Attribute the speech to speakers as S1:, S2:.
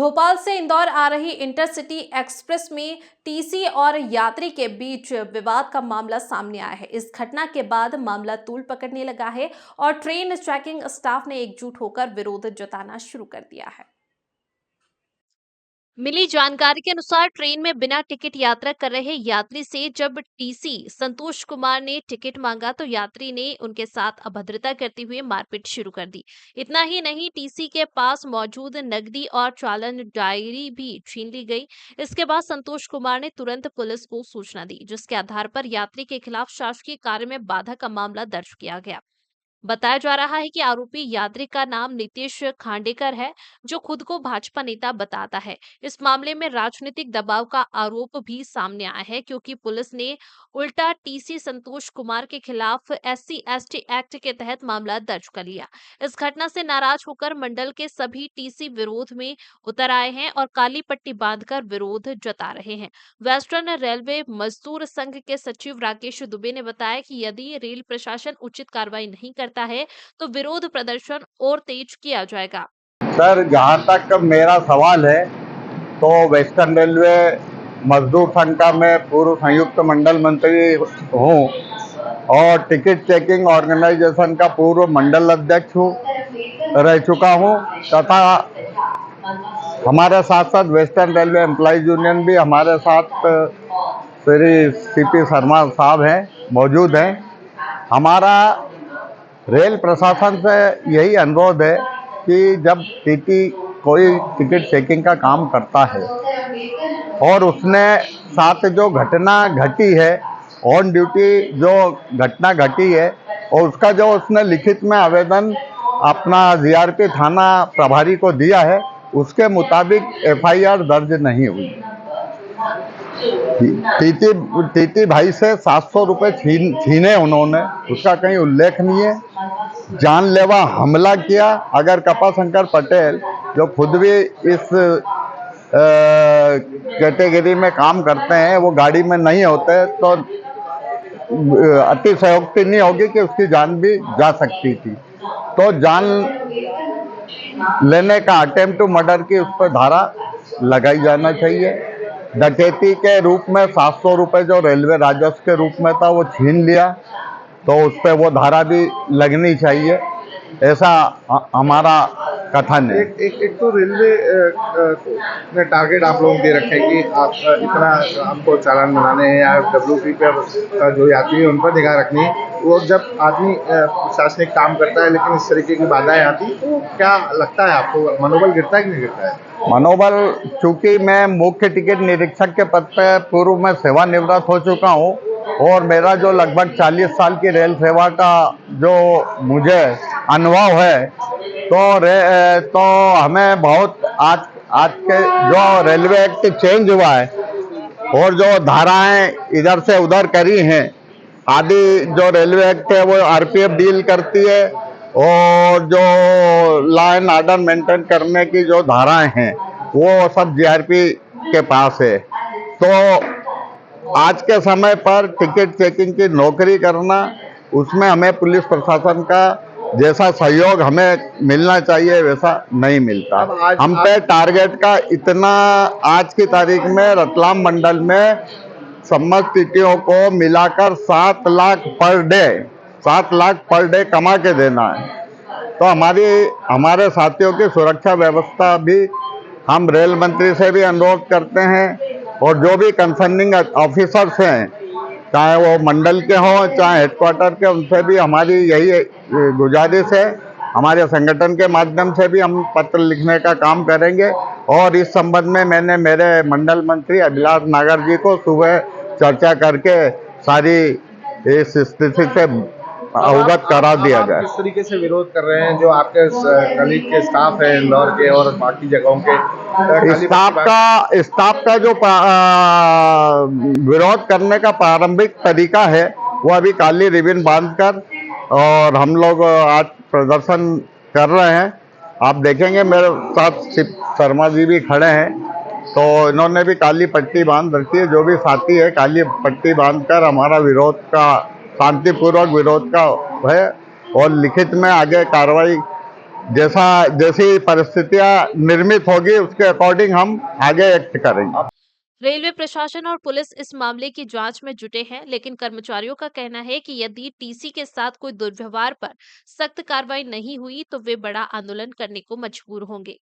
S1: भोपाल से इंदौर आ रही intercity express में टीसी और यात्री के बीच विवाद का मामला सामने आया है। इस घटना के बाद मामला तूल पकड़ने लगा है और ट्रेन चेकिंग स्टाफ ने एकजुट होकर विरोध जताना शुरू कर दिया है। मिली जानकारी के अनुसार ट्रेन में बिना टिकट यात्रा कर रहे यात्री से जब टीसी संतोष कुमार ने टिकट मांगा तो यात्री ने उनके साथ अभद्रता करते हुए मारपीट शुरू कर दी। इतना ही नहीं, टीसी के पास मौजूद नकदी और चालान डायरी भी छीन ली गई। इसके बाद संतोष कुमार ने तुरंत पुलिस को सूचना दी, जिसके आधार पर यात्री के खिलाफ शासकीय कार्य में बाधा का मामला दर्ज किया गया। बताया जा रहा है कि आरोपी यात्री का नाम नीतीश खांडेकर है, जो खुद को भाजपा नेता बताता है। इस मामले में राजनीतिक दबाव का आरोप भी सामने आया है, क्योंकि पुलिस ने उल्टा टीसी संतोष कुमार के खिलाफ SC/ST एक्ट के तहत मामला दर्ज कर लिया। इस घटना से नाराज होकर मंडल के सभी टीसी विरोध में उतर आए हैं और काली पट्टी बांधकर विरोध जता रहे हैं। वेस्टर्न रेलवे मजदूर संघ के सचिव राकेश दुबे ने बताया कि यदि रेल प्रशासन उचित कार्रवाई नहीं करता है तो विरोध प्रदर्शन और तेज किया जाएगा।
S2: सर, जहाँ तक मेरा सवाल है तो वेस्टर्न रेलवे मजदूर संघ का मैं पूर्व संयुक्त मंडल मंत्री हूँ और टिकट चेकिंग ऑर्गेनाइजेशन का पूर्व मंडल अध्यक्ष रह चुका हूँ तथा हमारे साथ साथ वेस्टर्न रेलवे एम्प्लॉइज यूनियन भी हमारे साथ श्री CP शर्मा साहब हैं, मौजूद हैं। हमारा रेल प्रशासन से यही अनुरोध है कि जब टीटी कोई टिकट चेकिंग का काम करता है और उसने साथ जो घटना घटी है, ऑन ड्यूटी जो घटना घटी है और उसका जो उसने लिखित में आवेदन अपना GRP थाना प्रभारी को दिया है, उसके मुताबिक FIR दर्ज नहीं हुई। टीटी भाई से 700 रुपये छीने उन्होंने, उसका कहीं उल्लेख नहीं है। जानलेवा हमला किया। अगर कृपाशंकर पटेल जो खुद भी इस कैटेगरी में काम करते हैं, वो गाड़ी में नहीं होते तो अतिशयोक्ति नहीं होगी कि उसकी जान भी जा सकती थी। तो जान लेने का अटेम्प्ट टू मर्डर की उस पर धारा लगाई जाना चाहिए। डकैती के रूप में 700 रुपये जो रेलवे राजस्व के रूप में था वो छीन लिया, तो उस पर वो धारा भी लगनी चाहिए, ऐसा हमारा कथन है।
S3: एक तो रेलवे ने टारगेट आप लोगों को दे रखे हैं कि आप इतना आपको चालान बनाने हैं या WP पर जो यात्री है उन पर निगाह रखनी है। वो जब आदमी प्रशासनिक काम करता है लेकिन इस तरीके की बाधाएं आती, तो क्या लगता है आपको, मनोबल गिरता है कि नहीं गिरता है?
S2: मनोबल, चूंकि मैं मुख्य टिकट निरीक्षक के पद पर पूर्व में सेवानिवृत्त हो चुका हूँ और मेरा जो लगभग 40 साल की रेल सेवा का जो मुझे अनुभव है, तो हमें बहुत आज के जो रेलवे एक्ट चेंज हुआ है और जो धाराएं इधर से उधर करी हैं आदि, जो रेलवे एक्ट है वो RPF डील करती है और जो लॉ एंड ऑर्डर मेंटेन करने की जो धाराएं हैं वो सब GRP के पास है। तो आज के समय पर टिकट चेकिंग की नौकरी करना, उसमें हमें पुलिस प्रशासन का जैसा सहयोग हमें मिलना चाहिए वैसा नहीं मिलता। हम पे टारगेट का इतना, आज की तारीख में रतलाम मंडल में समस्त टिटियों को मिलाकर 7 लाख पर डे कमा के देना है। तो हमारे साथियों की सुरक्षा व्यवस्था भी हम रेल मंत्री से भी अनुरोध करते हैं और जो भी कंसर्निंग ऑफिसर्स हैं, चाहे वो मंडल के हों चाहे हेडक्वार्टर के, उनसे भी हमारी यही गुजारिश है। हमारे संगठन के माध्यम से भी हम पत्र लिखने का काम करेंगे और इस संबंध में मैंने मेरे मंडल मंत्री अभिलाष नागर जी को सुबह चर्चा करके सारी इस स्थिति से अवगत करा दिया गया।
S3: किस तरीके से विरोध कर रहे हैं जो आपके कलीग के स्टाफ है इंदौर के और बाकी जगहों के
S2: स्टाफ का जो विरोध करने का प्रारंभिक तरीका है वो अभी काली रिबन बांधकर, और हम लोग आज प्रदर्शन कर रहे हैं। आप देखेंगे मेरे साथ शर्मा जी भी खड़े हैं, तो इन्होंने भी काली पट्टी बांध रखी है। जो भी साथी है काली पट्टी बांधकर हमारा विरोध का, शांतिपूर्वक विरोध का है और लिखित में आगे कार्रवाई जैसा जैसी परिस्थितियां निर्मित होगी उसके अकॉर्डिंग हम आगे एक्ट करेंगे।
S1: रेलवे प्रशासन और पुलिस इस मामले की जांच में जुटे हैं, लेकिन कर्मचारियों का कहना है कि यदि टीसी के साथ कोई दुर्व्यवहार पर सख्त कार्रवाई नहीं हुई तो वे बड़ा आंदोलन करने को मजबूर होंगे।